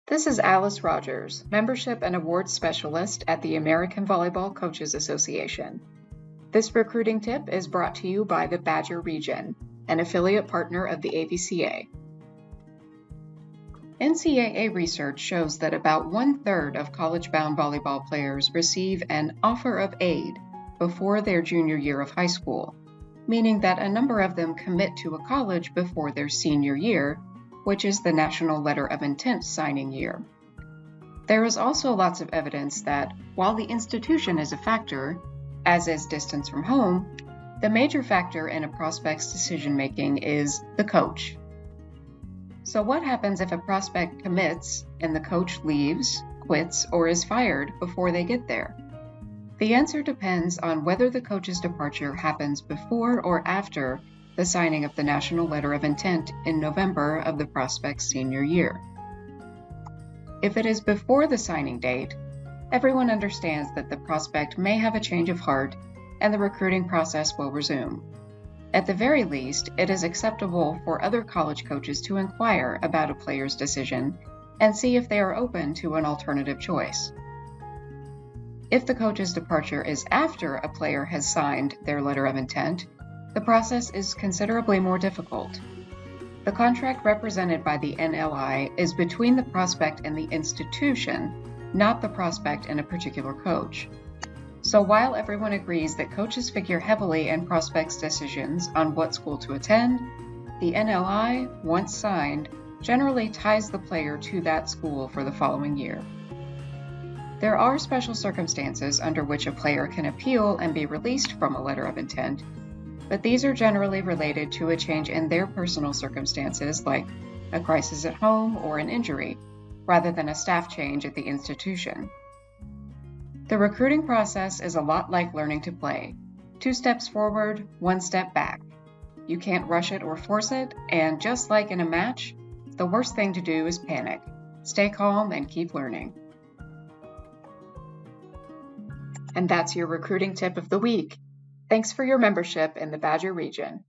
This is Alice Rogers, Membership and Awards Specialist at the American Volleyball Coaches Association. This recruiting tip is brought to you by the Badger Region, an affiliate partner of the AVCA. NCAA research shows that about 1/3 of college-bound volleyball players receive an offer of aid before their junior year of high school, meaning that a number of them commit to a college before their senior year, which is the National Letter of Intent signing year. There is also lots of evidence that, while the institution is a factor, as is distance from home, the major factor in a prospect's decision-making is the coach. So what happens if a prospect commits and the coach leaves, quits, or is fired before they get there? The answer depends on whether the coach's departure happens before or after the signing of the National Letter of Intent in November of the prospect's senior year. If it is before the signing date, everyone understands that the prospect may have a change of heart and the recruiting process will resume. At the very least, it is acceptable for other college coaches to inquire about a player's decision and see if they are open to an alternative choice. If the coach's departure is after a player has signed their letter of intent, the process is considerably more difficult. The contract represented by the NLI is between the prospect and the institution, not the prospect and a particular coach. So while everyone agrees that coaches figure heavily in prospects' decisions on what school to attend, the NLI, once signed, generally ties the player to that school for the following year. There are special circumstances under which a player can appeal and be released from a letter of intent, but these are generally related to a change in their personal circumstances, like a crisis at home or an injury, rather than a staff change at the institution. The recruiting process is a lot like learning to play. 2 steps forward, 1 step back. You can't rush it or force it, and just like in a match, the worst thing to do is panic. Stay calm and keep learning. And that's your recruiting tip of the week. Thanks for your membership in the Badger Region.